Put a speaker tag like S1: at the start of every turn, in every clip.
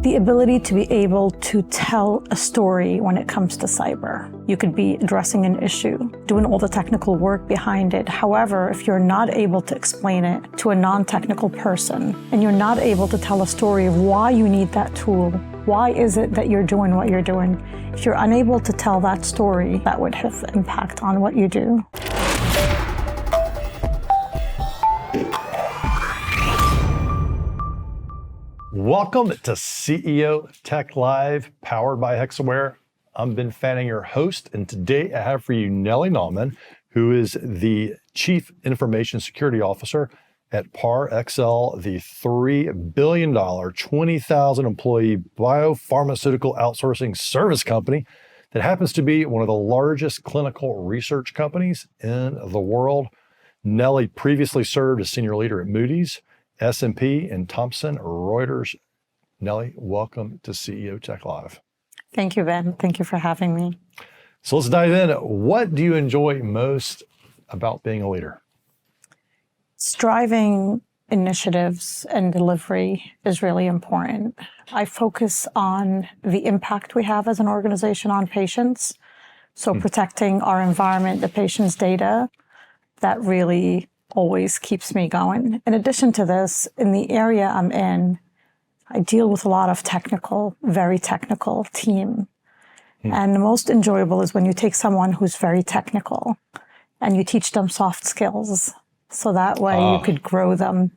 S1: The ability to be able to tell a story when it comes to cyber. You could be addressing an issue, doing all the technical work behind it. However, if you're not able to explain it to a non-technical person, and you're not able to tell a story of why you need that tool, why is it that you're doing what you're doing, if you're unable to tell that story, that would have impact on what you do.
S2: Welcome to CEO Tech Live, powered by Hexaware. I'm Ben Fanning, your host, and today I have for you Nelly Nauman, who is the Chief Information Security Officer at Parexel, the $3 billion, 20,000 employee biopharmaceutical outsourcing service company that happens to be one of the largest clinical research companies in the world. Nelly previously served as senior leader at Moody's, S&P, and Thomson Reuters. Nelly, welcome to CEO Tech Live.
S1: Thank you, Ben. Thank you for having me.
S2: So let's dive in. What do you enjoy most about being a leader?
S1: Driving initiatives and delivery is really important. I focus on the impact we have as an organization on patients. So protecting our environment, the patient's data, that really always keeps me going. In addition to this, in the area I'm in, I deal with a lot of technical, very technical team. And the most enjoyable is when you take someone who's very technical and you teach them soft skills. So that way you could grow them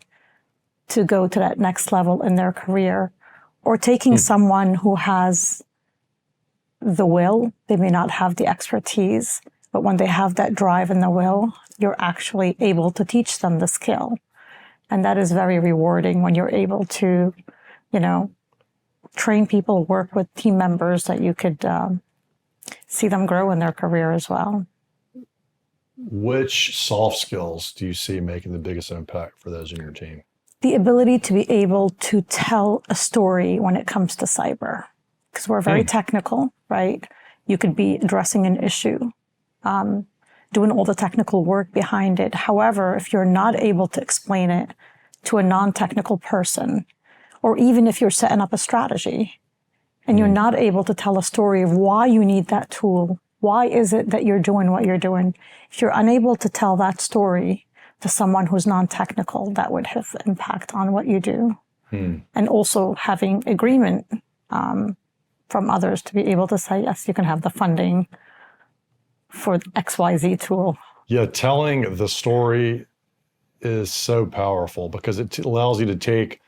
S1: to go to that next level in their career. Or taking someone who has the will, they may not have the expertise, but when they have that drive and the will, you're actually able to teach them the skill. And that is very rewarding when you're able to, train people, work with team members that you could see them grow in their career as well.
S2: Which soft skills do you see making the biggest impact for those in your team?
S1: The ability to be able to tell a story when it comes to cyber, because we're very technical, right? You could be addressing an issue, doing all the technical work behind it. However, if you're not able to explain it to a non-technical person, or even if you're setting up a strategy and you're not able to tell a story of why you need that tool, why is it that you're doing what you're doing, if you're unable to tell that story to someone who's non-technical, that would have impact on what you do. And also having agreement from others to be able to say, yes, you can have the funding for XYZ tool.
S2: Yeah, telling the story is so powerful because it allows you to take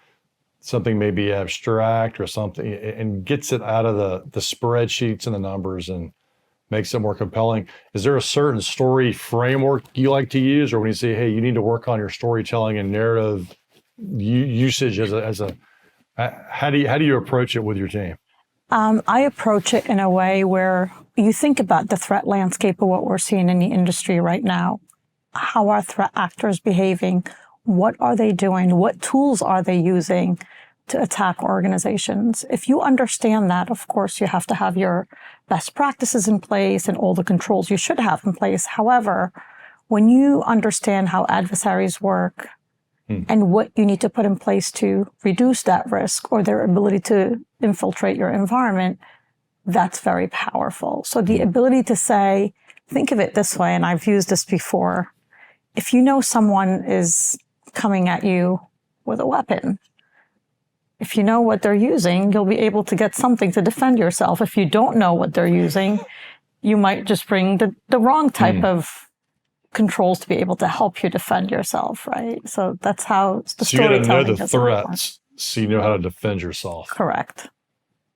S2: something maybe abstract or something and gets it out of the spreadsheets and the numbers and makes it more compelling. Is there a certain story framework you like to use, or when you say, hey, you need to work on your storytelling and narrative usage how do you approach it with your team?
S1: I approach it in a way where you think about the threat landscape of what we're seeing in the industry right now. How are threat actors behaving? What are they doing? What tools are they using to attack organizations? If you understand that, of course, you have to have your best practices in place and all the controls you should have in place. However, when you understand how adversaries work and what you need to put in place to reduce that risk or their ability to infiltrate your environment, that's very powerful. So the ability to say, think of it this way, and I've used this before. If you know someone is coming at you with a weapon, if you know what they're using, you'll be able to get something to defend yourself. If you don't know what they're using, you might just bring the wrong type of controls to be able to help you defend yourself, right? So that's how the storytelling is.
S2: So you got to know the threats, so you know how to defend yourself.
S1: Correct.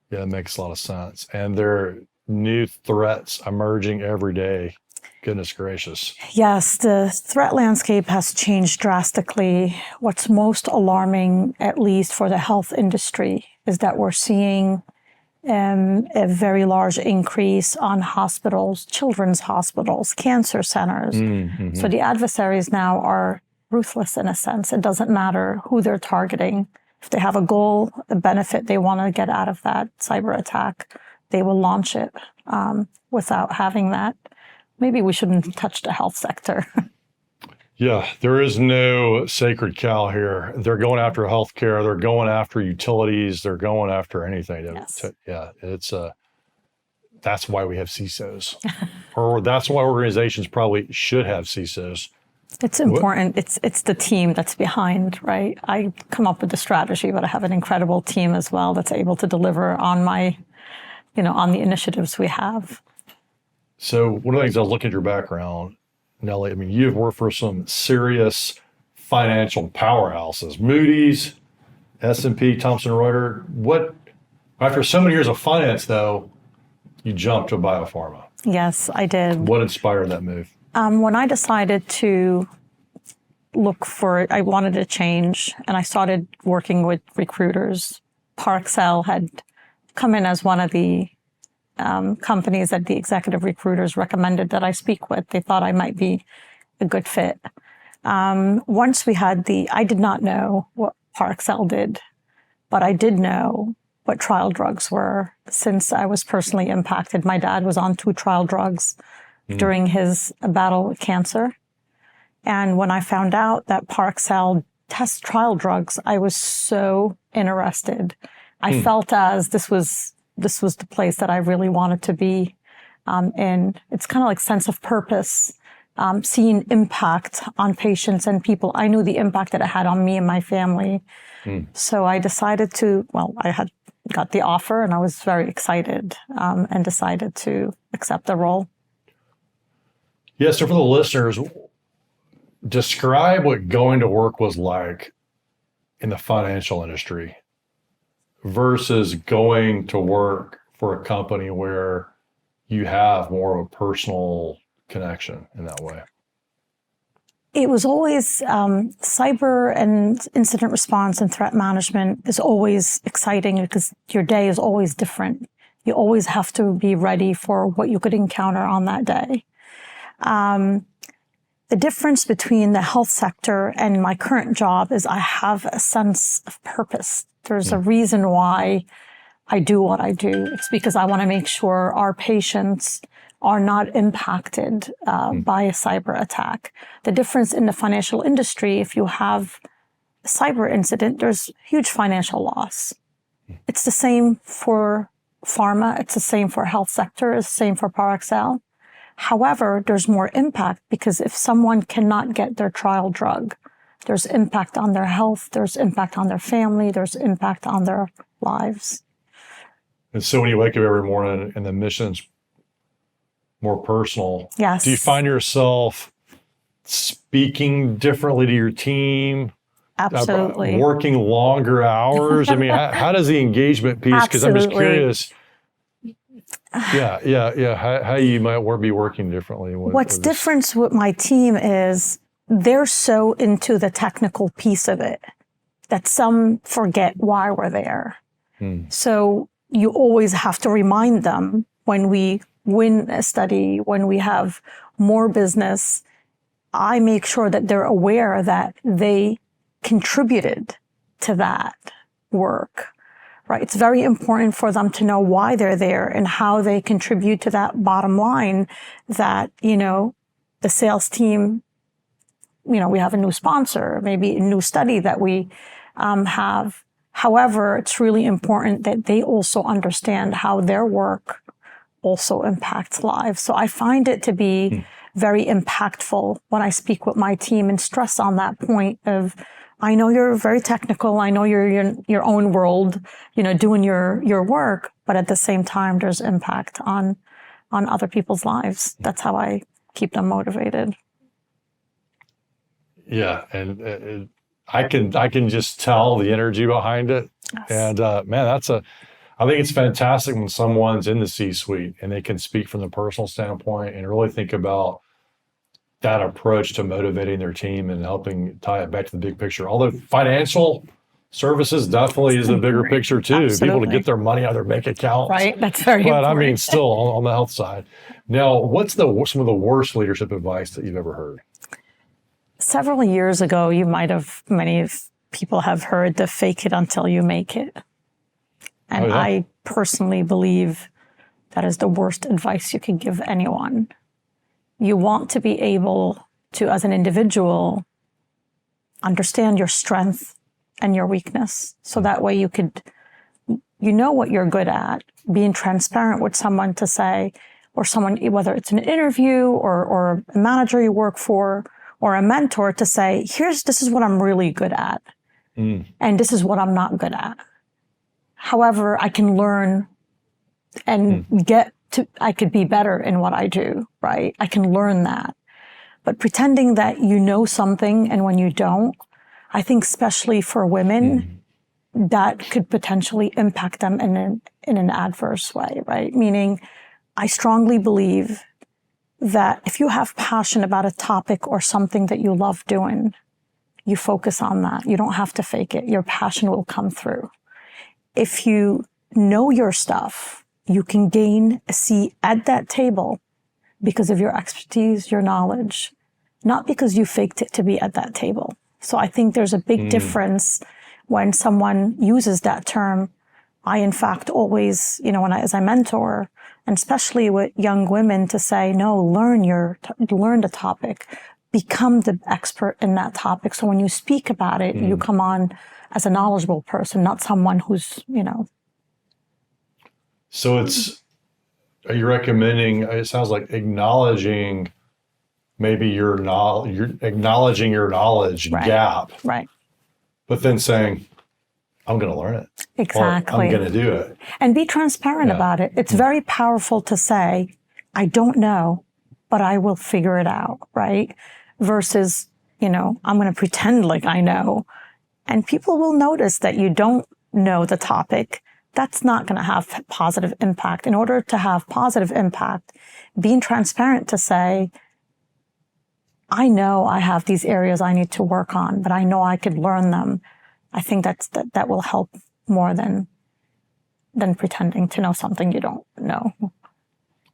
S2: Yeah, it makes a lot of sense. And there are new threats emerging every day. Goodness gracious.
S1: Yes, the threat landscape has changed drastically. What's most alarming, at least for the health industry, is that we're seeing a very large increase on hospitals, children's hospitals, cancer centers. So the adversaries now are ruthless in a sense. It doesn't matter who they're targeting. If they have a goal, a benefit they want to get out of that cyber attack, they will launch it without having that. Maybe we shouldn't touch the health sector.
S2: Yeah, there is no sacred cow here. They're going after healthcare. They're going after utilities. They're going after anything.
S1: Yes.
S2: Yeah, it's that's why we have CISOs, or that's why organizations probably should have CISOs.
S1: It's important. It's the team that's behind, right? I come up with the strategy, but I have an incredible team as well that's able to deliver on on the initiatives we have.
S2: So one of the things I was looking at your background, Nelly, I mean, you've worked for some serious financial powerhouses, Moody's, S&P, Thomson Reuters. After so many years of finance, though, you jumped to biopharma.
S1: Yes, I did.
S2: What inspired that move?
S1: When I decided to I wanted to change, and I started working with recruiters. Parexel had come in as one of the companies that the executive recruiters recommended that I speak with. They thought I might be a good fit. Once we had I did not know what Parexel did, but I did know what trial drugs were since I was personally impacted. My dad was on 2 trial drugs during his battle with cancer. And when I found out that Parexel tests trial drugs, I was so interested. I felt as this was the place that I really wanted to be in. It's kind of like sense of purpose, seeing impact on patients and people. I knew the impact that it had on me and my family. So I decided I had got the offer and I was very excited and decided to accept the role.
S2: Yeah, so for the listeners, describe what going to work was like in the financial industry versus going to work for a company where you have more of a personal connection in that way.
S1: It was always cyber and incident response and threat management is always exciting because your day is always different. You always have to be ready for what you could encounter on that day. The difference between the health sector and my current job is I have a sense of purpose. There's a reason why I do what I do. It's because I want to make sure our patients are not impacted by a cyber attack. The difference in the financial industry, if you have a cyber incident, there's huge financial loss. It's the same for pharma. It's the same for health sector. It's the same for Parexel. However, there's more impact because if someone cannot get their trial drug, there's impact on their health, there's impact on their family, there's impact on their lives.
S2: And so when you wake up every morning and the mission's more personal,
S1: yes.
S2: Do you find yourself speaking differently to your team?
S1: Absolutely.
S2: Working longer hours? I mean, how does the engagement piece, because I'm just curious. Yeah. How you might be working differently.
S1: What's different with my team is they're so into the technical piece of it that some forget why we're there. So you always have to remind them when we win a study, when we have more business, I make sure that they're aware that they contributed to that work. Right? It's very important for them to know why they're there and how they contribute to that bottom line that, the sales team, we have a new sponsor, maybe a new study that we have. However, it's really important that they also understand how their work also impacts lives. So I find it to be very impactful when I speak with my team and stress on that point of, I know you're very technical. I know you're in your own world, doing your work, but at the same time, there's impact on other people's lives. That's how I keep them motivated.
S2: Yeah, and I can just tell the energy behind it. Yes. And man, I think it's fantastic when someone's in the C-suite and they can speak from the personal standpoint and really think about that approach to motivating their team and helping tie it back to the big picture. Although financial services definitely is the bigger picture too.
S1: Absolutely.
S2: People to get their money out of their bank accounts.
S1: Right, that's very important.
S2: But I mean, still on the health side. Now, what's some of the worst leadership advice that you've ever heard?
S1: Several years ago, many people have heard the fake it until you make it. And I personally believe that is the worst advice you can give anyone. You want to be able to, as an individual, understand your strength and your weakness. So that way you know what you're good at, being transparent with someone to say, or someone, whether it's an interview or a manager you work for, or a mentor, to say, this is what I'm really good at. And this is what I'm not good at. However, I can learn and I could be better in what I do, right? I can learn that. But pretending that you know something and when you don't, I think especially for women, that could potentially impact them in an adverse way, right? Meaning, I strongly believe that if you have passion about a topic or something that you love doing, you focus on that. You don't have to fake it. Your passion will come through. If you know your stuff, you can gain a seat at that table because of your expertise, your knowledge, not because you faked it to be at that table. So I think there's a big difference when someone uses that term. I, in fact, always, as I mentor, and especially with young women, to say, no, learn the topic, become the expert in that topic. So when you speak about it, you come on as a knowledgeable person, not someone who's,
S2: So are you recommending, it sounds like acknowledging maybe you're acknowledging your knowledge gap.
S1: Right.
S2: But then saying, I'm going to learn it.
S1: Exactly.
S2: Or I'm going to do it.
S1: And be transparent about it. It's very powerful to say, I don't know, but I will figure it out, right? Versus, I'm going to pretend like I know. And people will notice that you don't know the topic. That's not going to have positive impact. In order to have positive impact, being transparent to say, I know I have these areas I need to work on, but I know I could learn them. I think that will help more than pretending to know something you don't know.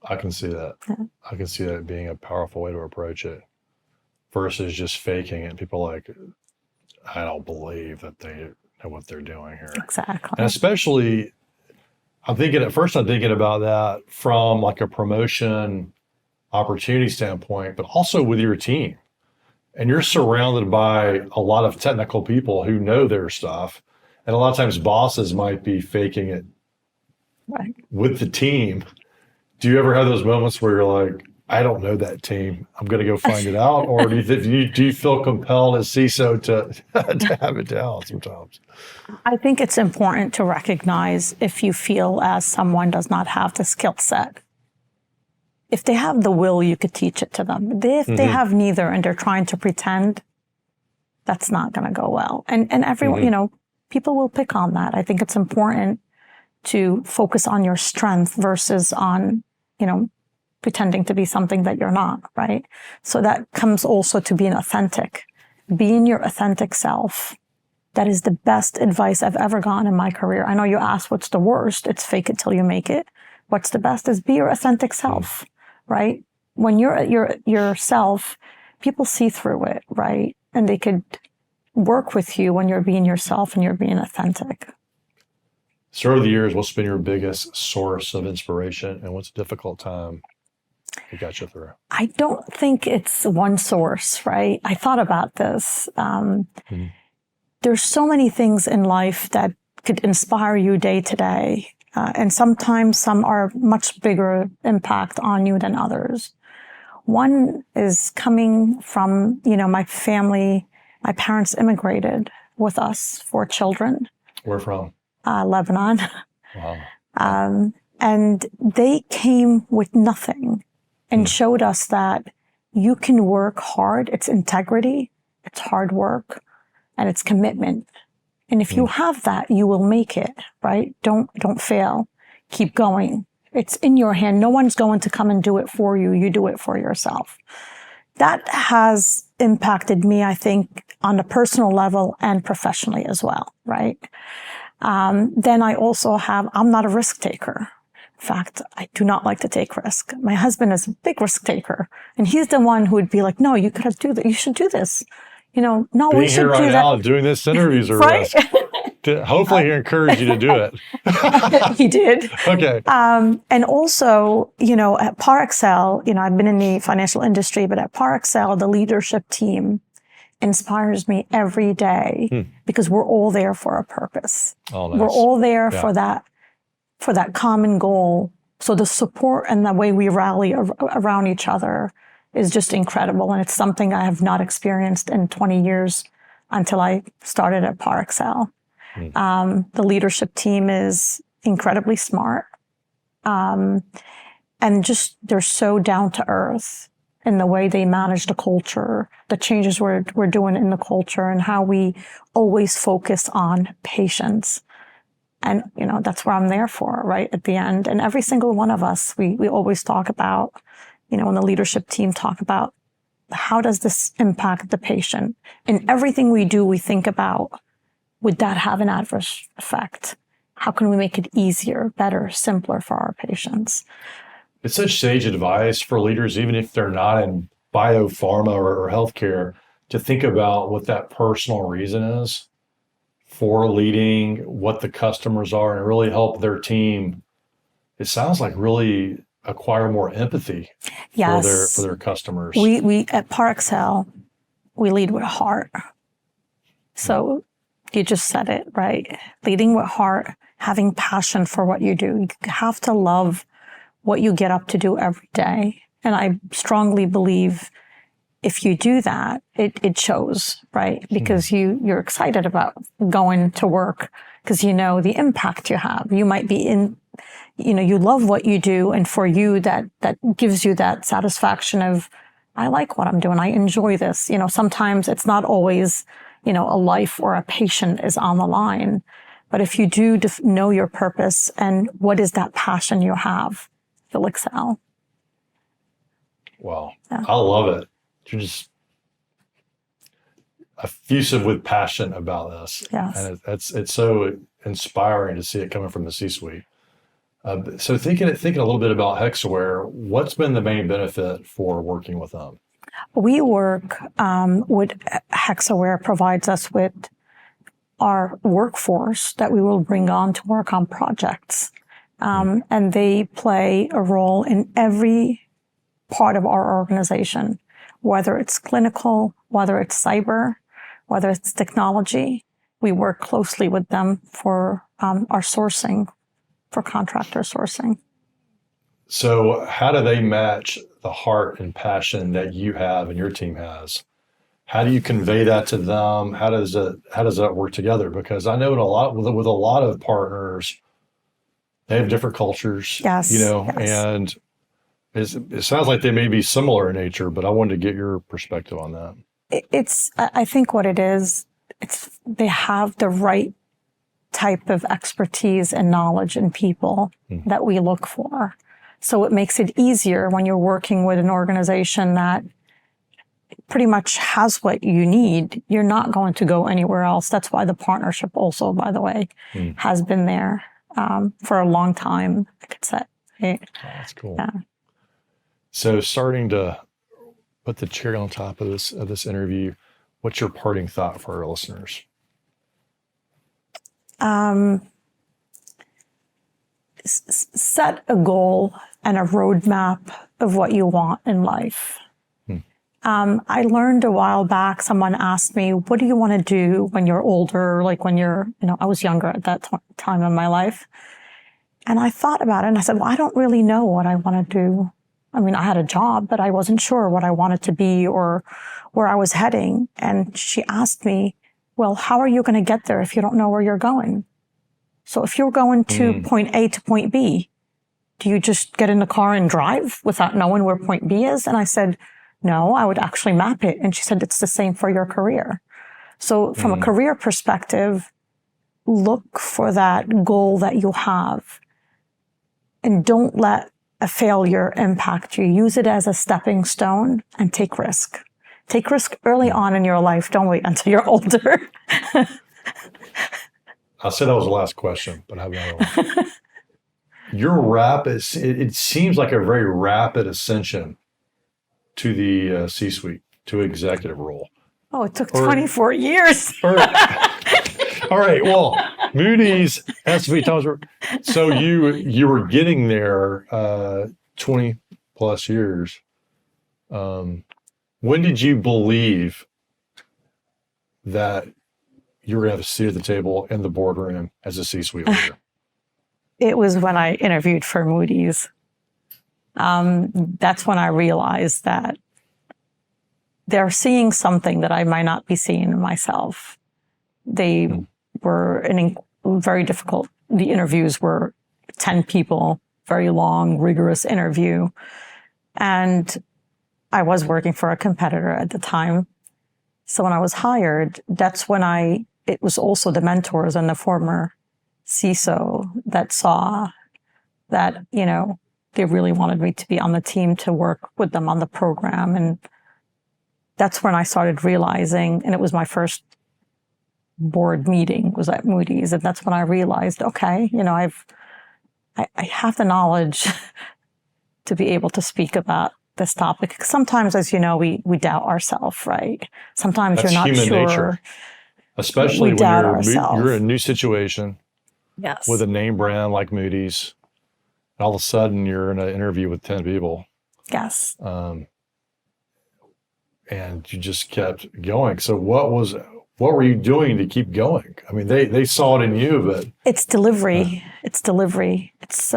S2: I can see that. Yeah. I can see that being a powerful way to approach it versus just faking it. People are like, I don't believe that they know what they're doing here.
S1: Exactly.
S2: And especially, I'm thinking about that from like a promotion opportunity standpoint, but also with your team. And you're surrounded by a lot of technical people who know their stuff. And a lot of times bosses might be faking it with the team. Do you ever have those moments where you're like, I don't know that team, I'm going to go find it out? Or do you feel compelled as CISO to have it down sometimes?
S1: I think it's important to recognize if you feel as someone does not have the skill set. If they have the will, you could teach it to them. If they have neither and they're trying to pretend, that's not going to go well. And everyone, people will pick on that. I think it's important to focus on your strength versus on, pretending to be something that you're not, right? So that comes also to being authentic. Being your authentic self. That is the best advice I've ever gotten in my career. I know you asked what's the worst. It's fake it till you make it. What's the best is be your authentic self. Right? When you're yourself, people see through it, right? And they could work with you when you're being yourself and you're being authentic.
S2: So over the years, what's been your biggest source of inspiration and what's a difficult time it got you through?
S1: I don't think it's one source, right? I thought about this. There's so many things in life that could inspire you day to day. And sometimes some are much bigger impact on you than others. One is coming from, my family. My parents immigrated with us, 4 children.
S2: Where from?
S1: Lebanon.
S2: Wow.
S1: And they came with nothing and showed us that you can work hard. It's integrity, it's hard work, and it's commitment. And if you have that, you will make it, right? Don't fail. Keep going. It's in your hand. No one's going to come and do it for you. You do it for yourself. That has impacted me, I think, on a personal level and professionally as well, right? Then I also I'm not a risk taker. In fact, I do not like to take risk. My husband is a big risk taker, and he's the one who would be like, no, you could do that. You should do this. No, we should do that.
S2: Being here right now and doing this interviews are
S1: right?
S2: risk. Hopefully he encouraged you to do it.
S1: He did.
S2: Okay.
S1: And also, at Parexel, I've been in the financial industry, but at Parexel, the leadership team inspires me every day because we're all there for a purpose.
S2: Oh, nice.
S1: We're all there for that common goal. So the support and the way we rally around each other is just incredible. And it's something I have not experienced in 20 years until I started at Parexel. The leadership team is incredibly smart. And just, they're so down to earth in the way they manage the culture, the changes we're doing in the culture, and how we always focus on patients. And, that's what I'm there for, right at the end. And every single one of us, we always talk about, when the leadership team talk about how does this impact the patient? In everything we do, we think about, would that have an adverse effect? How can we make it easier, better, simpler for our patients?
S2: It's such sage advice for leaders, even if they're not in biopharma or healthcare, to think about what that personal reason is for leading, what the customers are, and really help their team. It sounds like really acquire more empathy for their customers.
S1: We at Parexel, we lead with heart. So you just said it, right? Leading with heart, having passion for what you do. You have to love what you get up to do every day. And I strongly believe if you do that, it shows, right? Because you're excited about going to work because you know the impact you have. You might be you love what you do. And for you, that gives you that satisfaction of, I like what I'm doing. I enjoy this. Sometimes it's not always, a life or a patient is on the line. But if you do know your purpose and what is that passion you have, you'll excel.
S2: Wow. Yeah. I love it. You're just effusive with passion about this.
S1: Yes.
S2: And it's so inspiring to see it coming from the C-suite. So thinking a little bit about Hexaware, what's been the main benefit for working with them?
S1: We work with Hexaware provides us with our workforce that we will bring on to work on projects. And they play a role in every part of our organization, whether it's clinical, whether it's cyber, whether it's technology. We work closely with them for our sourcing, for contractor sourcing.
S2: So how do they match the heart and passion that you have and your team has? How do you convey that to them? How does that work together? Because I know with a lot of partners, they have different cultures, and it sounds like they may be similar in nature, but I wanted to get your perspective on that.
S1: I think what it is, they have the right type of expertise and knowledge in people that we look for. So it makes it easier when you're working with an organization that pretty much has what you need. You're not going to go anywhere else. That's why the partnership also, by the way, has been there for a long time, I could say. Right?
S2: Oh, that's cool.
S1: Yeah.
S2: So starting to put the cherry on top of this interview, what's your parting thought for our listeners?
S1: Set a goal and a roadmap of what you want in life. I learned a while back, someone asked me, what do you want to do when you're older? Like when you're, I was younger at that time in my life. And I thought about it and I said, well, I don't really know what I want to do. I mean, I had a job, but I wasn't sure what I wanted to be or where I was heading. And she asked me, well, how are you going to get there if you don't know where you're going? So if you're going to point A to point B, do you just get in the car and drive without knowing where point B is? And I said, no, I would actually map it. And she said, it's the same for your career. So from a career perspective, look for that goal that you have and don't let a failure impact you. Use it as a stepping stone and take risk. Take risk early on in your life. Don't wait until you're older.
S2: I said that was the last question, but I have another one. Your rapid, it seems like a very rapid ascension to the C-suite, to executive role.
S1: Oh, it took 24 years.
S2: All right. Well, Moody's, S&P Thomas. So you were getting there 20 plus years. When did you believe that you were going to have a seat at the table in the boardroom as a C-suite leader?
S1: It was when I interviewed for Moody's. That's when I realized that they're seeing something that I might not be seeing in myself. They were very difficult. The interviews were 10 people, very long, rigorous interview. And I was working for a competitor at the time. So when I was hired, that's when it was also the mentors and the former CISO that saw that, they really wanted me to be on the team to work with them on the program. And that's when I started realizing, and it was my first board meeting was at Moody's. And that's when I realized, okay, I have the knowledge to be able to speak about this topic. Sometimes, as you know, we doubt ourselves, right? Sometimes
S2: That's
S1: you're not
S2: human
S1: sure.
S2: nature. Especially when you're in a new situation
S1: yes.
S2: with a name brand like Moody's. All of a sudden, you're in an interview with 10 people.
S1: Yes.
S2: And you just kept going. So what were you doing to keep going? I mean, they saw it in you, but
S1: it's delivery. It's delivery. It's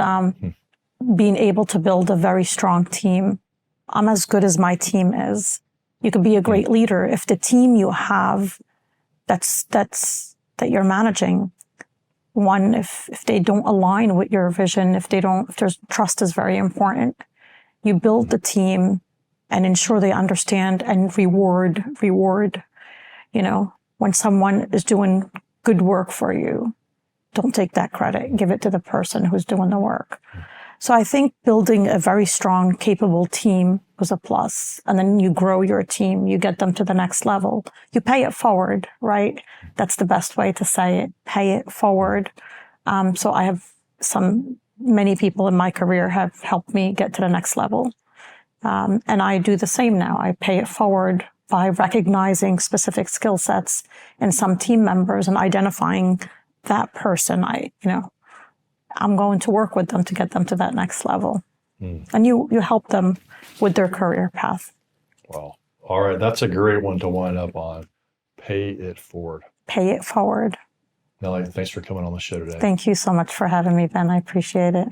S1: being able to build a very strong team. I'm as good as my team is. You could be a great leader if the team you have that you're managing, one, if they don't align with your vision, if there's trust is very important. You build the team and ensure they understand and reward, when someone is doing good work for you, don't take that credit, give it to the person who's doing the work. So I think building a very strong, capable team was a plus. And then you grow your team, you get them to the next level. You pay it forward, right? That's the best way to say it. Pay it forward. So I have many people in my career have helped me get to the next level. And I do the same now. I pay it forward by recognizing specific skill sets in some team members and identifying that person. I'm going to work with them to get them to that next level. And you help them with their career path.
S2: Wow. All right. That's a great one to wind up on. Pay it forward.
S1: Pay it forward.
S2: Nelly, thanks for coming on the show today.
S1: Thank you so much for having me, Ben. I appreciate it.